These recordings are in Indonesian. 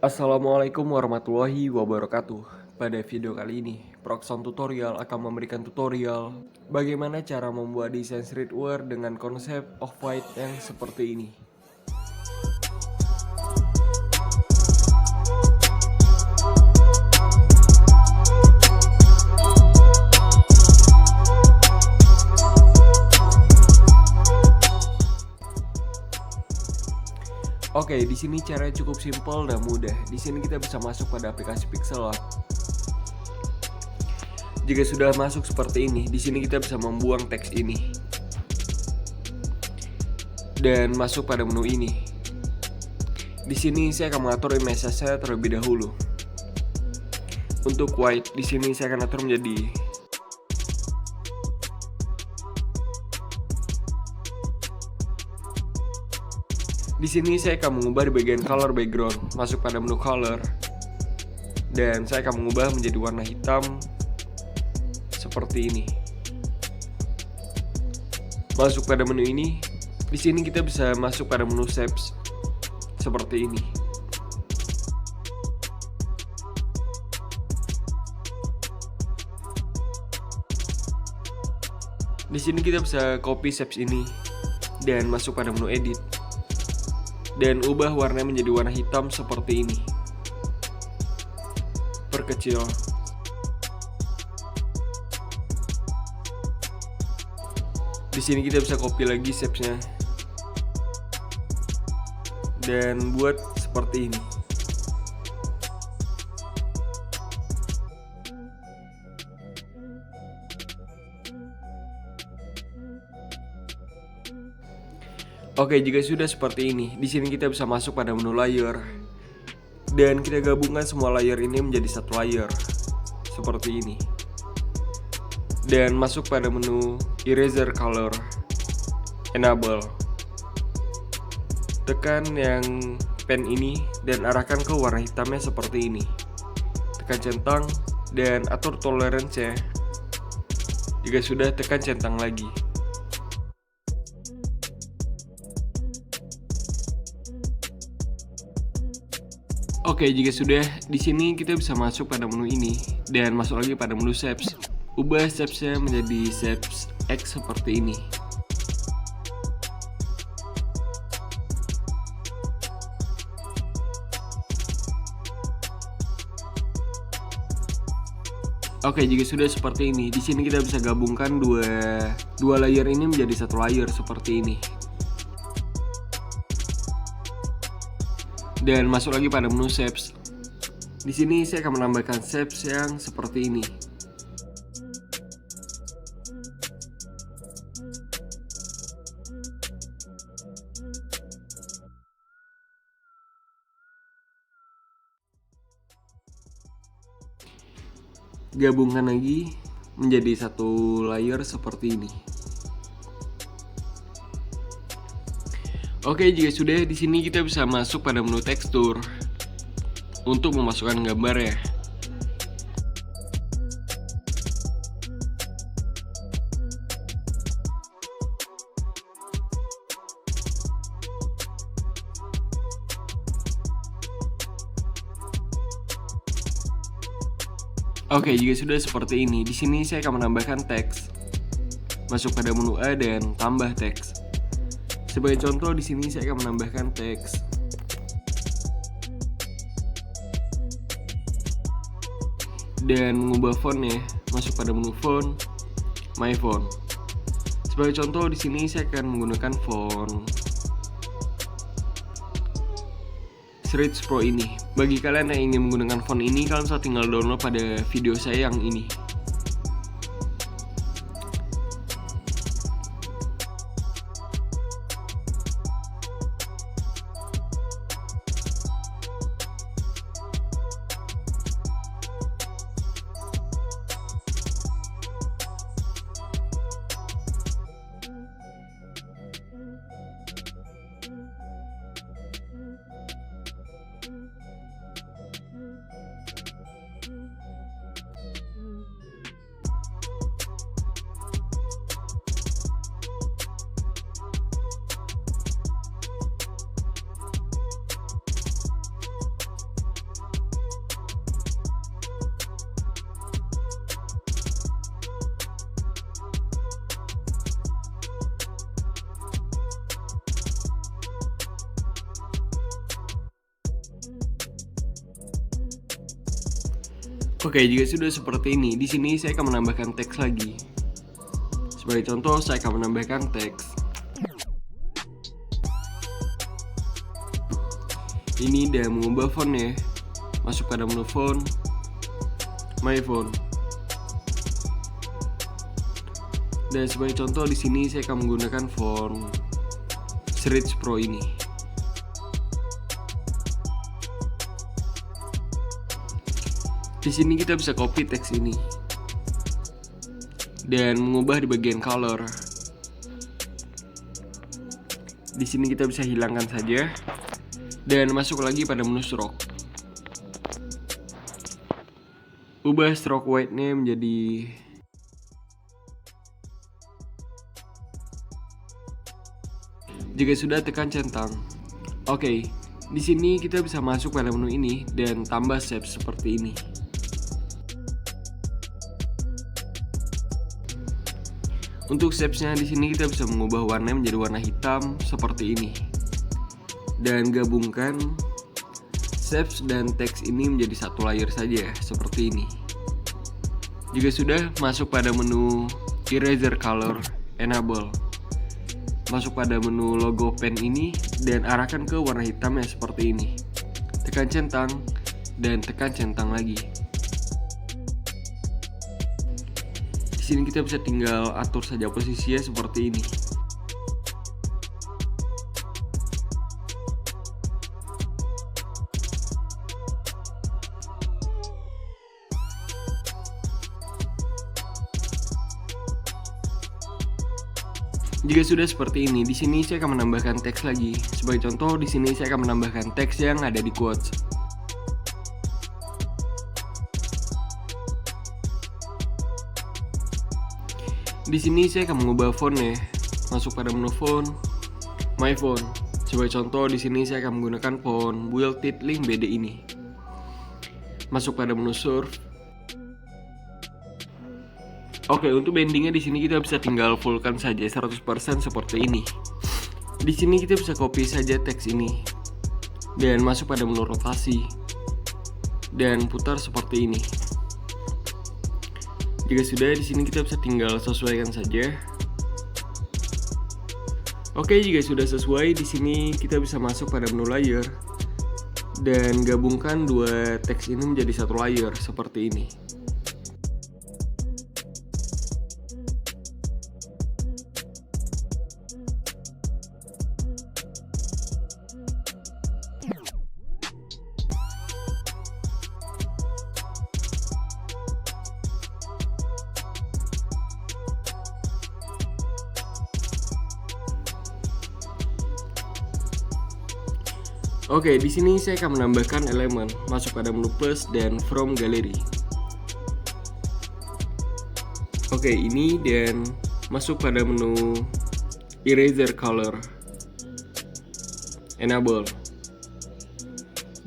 Assalamualaikum warahmatullahi wabarakatuh. Pada video kali ini, Proxon Tutorial akan memberikan tutorial bagaimana cara membuat desain streetwear dengan konsep off-white yang seperti ini. Oke, di sini caranya cukup simpel dan mudah. Di sini kita bisa masuk pada aplikasi Pixel Art. Jika sudah masuk seperti ini, di sini kita bisa membuang teks ini dan masuk pada menu ini. Di sini saya akan mengatur image saya terlebih dahulu. Untuk white, di sini saya akan atur menjadi Di sini saya akan mengubah di bagian color background, masuk pada menu color, dan saya akan mengubah menjadi warna hitam seperti ini. Masuk pada menu ini, di sini kita bisa masuk pada menu shapes seperti ini. Di sini kita bisa copy shapes ini dan masuk pada menu edit. Dan ubah warnanya menjadi warna hitam seperti ini. Perkecil. Di sini kita bisa copy lagi shapes-nya dan buat seperti ini. Oke, jika sudah seperti ini, di sini kita bisa masuk pada menu layer dan kita gabungkan semua layer ini menjadi satu layer seperti ini. Dan masuk pada menu eraser color, enable. Tekan yang pen ini dan arahkan ke warna hitamnya seperti ini. Tekan centang dan atur tolerance-nya. Jika sudah, tekan centang lagi. Oke, jika sudah, di sini kita bisa masuk pada menu ini dan masuk lagi pada menu shapes. Ubah shapes-nya menjadi shapes X seperti ini. Oke, jika sudah seperti ini, di sini kita bisa gabungkan dua layer ini menjadi satu layer seperti ini. Dan masuk lagi pada menu shapes. Di sini saya akan menambahkan shapes yang seperti ini. Gabungkan lagi menjadi satu layer seperti ini. Oke, jika sudah, di sini kita bisa masuk pada menu tekstur untuk memasukkan gambar ya. Oke, jika sudah seperti ini, di sini saya akan menambahkan teks. Masuk pada menu A dan tambah teks. Sebagai contoh, di sini saya akan menambahkan teks. Dan mengubah fontnya, masuk pada menu font, my font. Sebagai contoh, di sini saya akan menggunakan font Serif Pro ini. Bagi kalian yang ingin menggunakan font ini, kalian bisa tinggal download pada video saya yang ini. Oke, jika sudah seperti ini, di sini saya akan menambahkan teks lagi. Sebagai contoh, saya akan menambahkan teks. Ini dan mengubah fontnya. Masuk pada menu font, My Font. Dan sebagai contoh di sini saya akan menggunakan font Serif Pro ini. Di sini kita bisa copy teks ini dan mengubah di bagian color. Di sini kita bisa hilangkan saja dan masuk lagi pada menu stroke. Ubah stroke white-nya menjadi jika sudah tekan centang. Oke, di sini kita bisa masuk pada menu ini dan tambah shape seperti ini. Untuk shapes-nya di sini kita bisa mengubah warna menjadi warna hitam seperti ini. Dan gabungkan shapes dan teks ini menjadi satu layer saja seperti ini. Jika sudah, masuk pada menu Eraser Color Enable. Masuk pada menu logo pen ini dan arahkan ke warna hitamnya seperti ini. Tekan centang dan tekan centang lagi. Di sini kita bisa tinggal atur saja posisinya seperti ini. Jika sudah seperti ini, di sini saya akan menambahkan teks lagi. Sebagai contoh, di sini saya akan menambahkan teks yang ada di quotes. Di sini saya akan mengubah fontnya. Masuk pada menu font, My Font. Sebagai contoh, di sini saya akan menggunakan font Build Titling BD ini. Masuk pada menu Surf. Oke, untuk bendingnya di sini kita bisa tinggal fullkan saja 100% seperti ini. Di sini kita bisa copy saja teks ini dan masuk pada menu rotasi dan putar seperti ini. Jika sudah, di sini kita bisa tinggal sesuaikan saja. Oke, jika sudah sesuai, di sini kita bisa masuk pada menu layer dan gabungkan dua teks ini menjadi satu layer seperti ini. Oke, di sini saya akan menambahkan elemen. Masuk pada menu plus dan from gallery. Oke, ini dan masuk pada menu eraser color enable.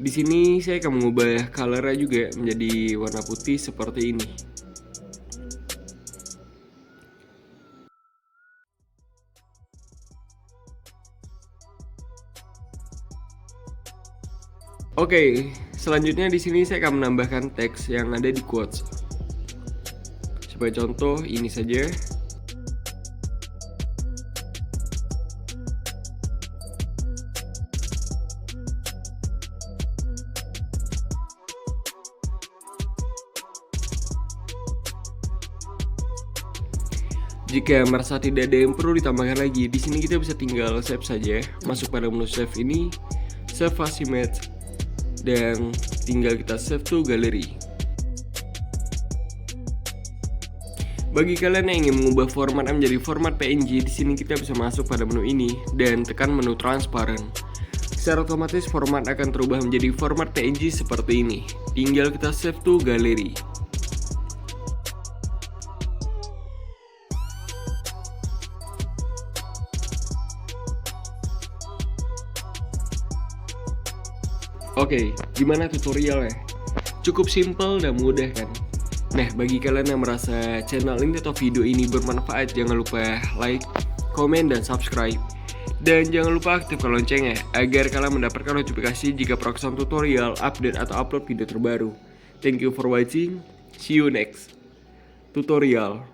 Di sini saya akan mengubah colornya juga menjadi warna putih seperti ini. Oke, selanjutnya di sini saya akan menambahkan teks yang ada di quotes. Sebagai contoh, ini saja. Jika merasa tidak ada yang perlu ditambahkan lagi, di sini kita bisa tinggal save saja. Masuk pada menu save ini, save as image. Dan tinggal kita save to gallery. Bagi kalian yang ingin mengubah format menjadi format PNG, di sini kita bisa masuk pada menu ini dan tekan menu transparent. Secara otomatis format akan terubah menjadi format PNG seperti ini. Tinggal kita save to gallery. Oke, gimana tutorialnya? Cukup simple dan mudah kan? Nah, bagi kalian yang merasa channel ini atau video ini bermanfaat, jangan lupa like, komen, dan subscribe. Dan jangan lupa aktifkan loncengnya agar kalian mendapatkan notifikasi jika program tutorial, update, atau upload video terbaru. Thank you for watching. See you next tutorial.